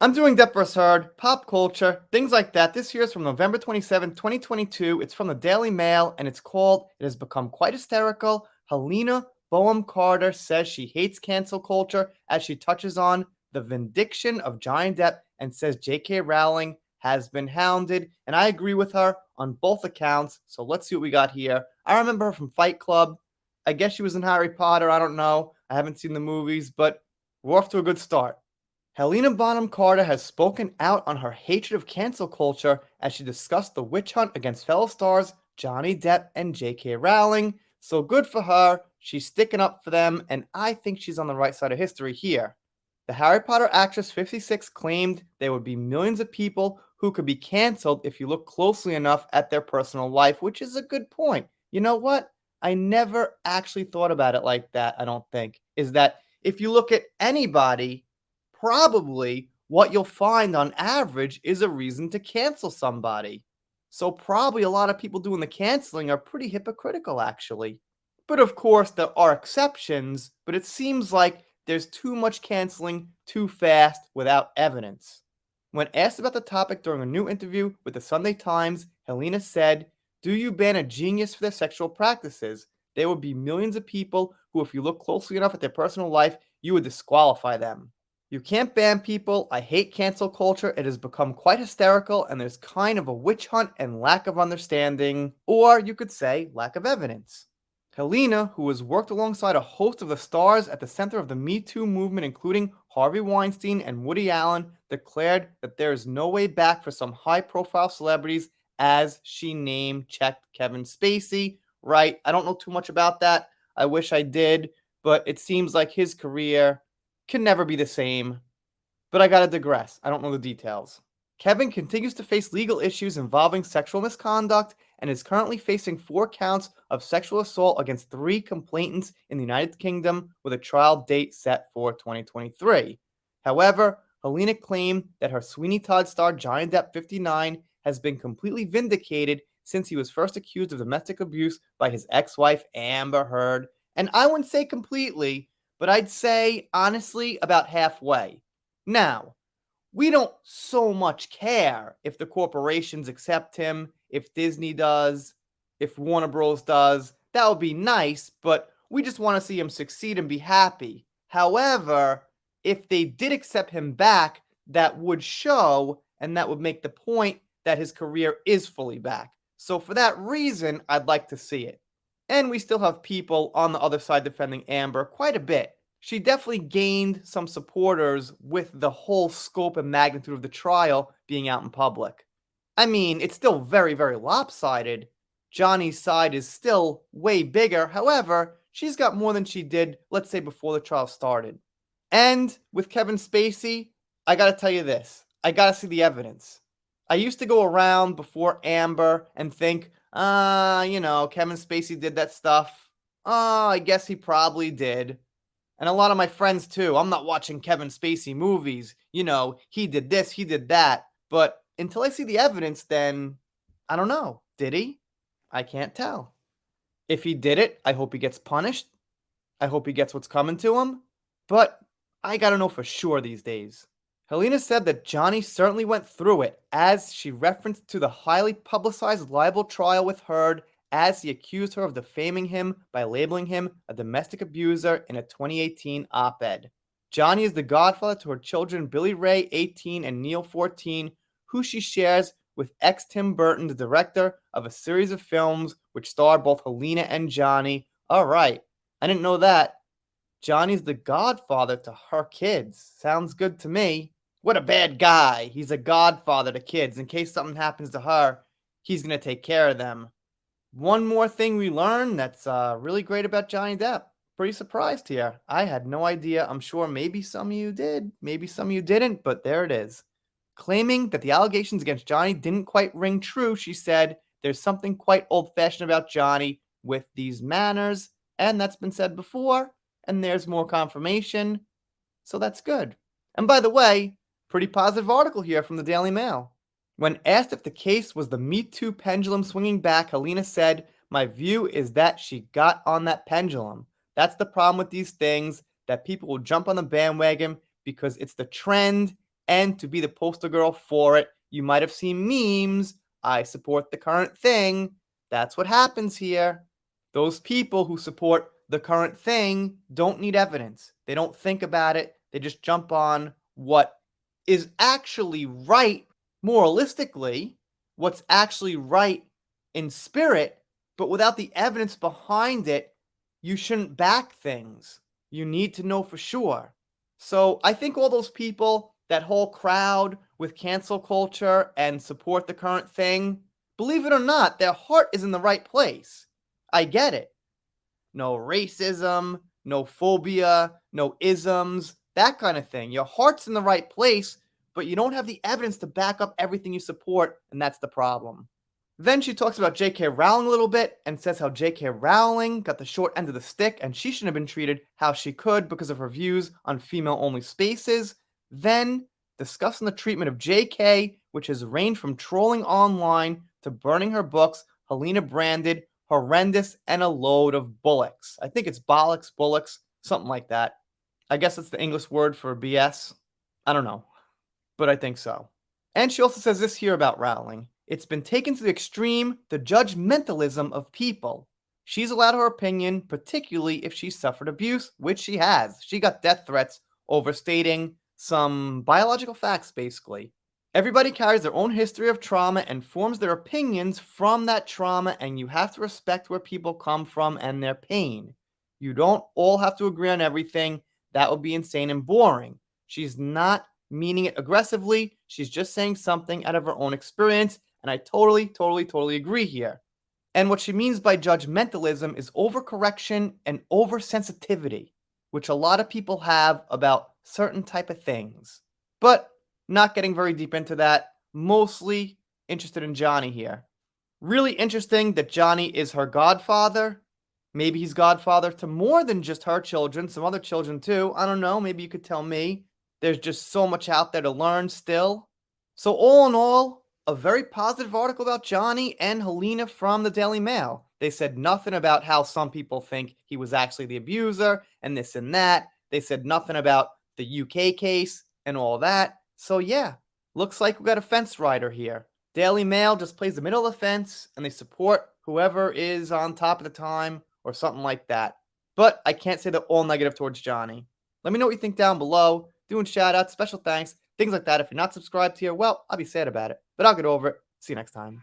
I'm doing Depp vs. Heard, pop culture, things like that. This year is from November 27, 2022. It's from the Daily Mail, and it's called It Has Become Quite Hysterical. Helena Bonham Carter says she hates cancel culture as she touches on the vindication of Johnny Depp and says JK Rowling has been hounded. And I agree with her on both accounts. So let's see what we got here. I remember her from Fight Club. I guess she was in Harry Potter. I don't know. I haven't seen the movies, but we're off to a good start. Helena Bonham Carter has spoken out on her hatred of cancel culture as she discussed the witch hunt against fellow stars Johnny Depp and JK Rowling. So good for her. She's sticking up for them, and I think she's on the right side of history here. The Harry Potter actress 56 claimed there would be millions of people who could be canceled if you look closely enough at their personal life, which is a good point. You know what? I never actually thought about it like that, I don't think. Is that if you look at anybody, probably what you'll find on average is a reason to cancel somebody. So, probably a lot of people doing the canceling are pretty hypocritical, actually. But of course, there are exceptions, but it seems like there's too much canceling too fast without evidence. When asked about the topic during a new interview with the Sunday Times, Helena said, "Do you ban a genius for their sexual practices? There would be millions of people who, if you look closely enough at their personal life, you would disqualify them. You can't ban people. I hate cancel culture. It has become quite hysterical, and there's kind of a witch hunt and lack of understanding, or you could say lack of evidence." Helena, who has worked alongside a host of the stars at the center of the Me Too movement, including Harvey Weinstein and Woody Allen, declared that there is no way back for some high profile celebrities as she name checked Kevin Spacey. Right? I don't know too much about that. I wish I did, but it seems like his career can never be the same. But I gotta digress. I don't know the details. Kevin continues to face legal issues involving sexual misconduct and is currently facing 4 counts of sexual assault against 3 complainants in the United Kingdom with a trial date set for 2023. However, Helena claimed that her Sweeney Todd star Johnny Depp 59 has been completely vindicated since he was first accused of domestic abuse by his ex-wife Amber Heard. And I wouldn't say completely, but I'd say honestly about halfway. Now, we don't so much care if the corporations accept him, if Disney does, if Warner Bros. Does. That would be nice, but we just want to see him succeed and be happy. However, if they did accept him back, that would show and that would make the point that his career is fully back. So, for that reason, I'd like to see it. And we still have people on the other side defending Amber quite a bit. She definitely gained some supporters with the whole scope and magnitude of the trial being out in public. I mean, it's still very, very lopsided. Johnny's side is still way bigger. However, she's got more than she did, let's say, before the trial started. And with Kevin Spacey, I gotta tell you this. I gotta see the evidence. I used to go around before Amber and think, Kevin Spacey did that stuff. I guess he probably did. And a lot of my friends too. I'm not watching Kevin Spacey movies. He did this, he did that. But until I see the evidence, then I don't know. Did he? I can't tell. If he did it, I hope he gets punished. I hope he gets what's coming to him. But I gotta know for sure these days. Helena said that Johnny certainly went through it, as she referenced to the highly publicized libel trial with Heard, as he accused her of defaming him by labeling him a domestic abuser in a 2018 op-ed. Johnny is the godfather to her children Billy Ray, 18, and Neil, 14, who she shares with ex-Tim Burton, the director of a series of films which star both Helena and Johnny. All right, I didn't know that. Johnny's the godfather to her kids. Sounds good to me. What a bad guy. He's a godfather to kids. In case something happens to her, he's going to take care of them. One more thing we learned that's really great about Johnny Depp. Pretty surprised here. I had no idea. I'm sure maybe some of you did. Maybe some of you didn't, but there it is. Claiming that the allegations against Johnny didn't quite ring true, she said, "There's something quite old-fashioned about Johnny with these manners, and that's been said before, and there's more confirmation, so that's good." And by the way, pretty positive article here from the Daily Mail. When asked if the case was the Me Too pendulum swinging back, Helena said, "My view is that she got on that pendulum. That's the problem with these things, that people will jump on the bandwagon because it's the trend and to be the poster girl for it. You might have seen memes. I support the current thing. That's what happens here. Those people who support the current thing don't need evidence. They don't think about it. They just jump on what is actually right moralistically, what's actually right in spirit, but without the evidence behind it, you shouldn't back things. You need to know for sure. So I think all those people, that whole crowd with cancel culture and support the current thing, believe it or not, their heart is in the right place. I get it. No racism, no phobia, no isms, that kind of thing. Your heart's in the right place, but you don't have the evidence to back up everything you support, and that's the problem. Then she talks about JK Rowling a little bit and says how JK Rowling got the short end of the stick and she shouldn't have been treated how she could because of her views on female only spaces. Then, discussing the treatment of JK, which has ranged from trolling online to burning her books, Helena branded horrendous and a load of bullocks. I think it's bollocks, bullocks, something like that. I guess that's the English word for BS. I don't know, but I think so. And she also says this here about Rowling. It's been taken to the extreme, the judgmentalism of people. She's allowed her opinion, particularly if she suffered abuse, which she has. She got death threats over stating some biological facts, basically. Everybody carries their own history of trauma and forms their opinions from that trauma, and you have to respect where people come from and their pain. You don't all have to agree on everything. That would be insane and boring. She's not meaning it aggressively. She's just saying something out of her own experience, and I totally agree here. And what she means by judgmentalism is overcorrection and oversensitivity, which a lot of people have about certain type of things. But not getting very deep into that, mostly interested in Johnny here. Really interesting that Johnny is her godfather. Maybe he's godfather to more than just her children, some other children too. I don't know, maybe you could tell me. There's just so much out there to learn still. So all in all, a very positive article about Johnny and Helena from the Daily Mail. They said nothing about how some people think he was actually the abuser and this and that. They said nothing about the UK case and all that. So yeah, looks like we got a fence rider here. Daily Mail just plays the middle of the fence and they support whoever is on top at the time or something like that. But I can't say they're all negative towards Johnny. Let me know what you think down below. Doing shout outs, special thanks, things like that. If you're not subscribed here, well, I'll be sad about it. But I'll get over it. See you next time.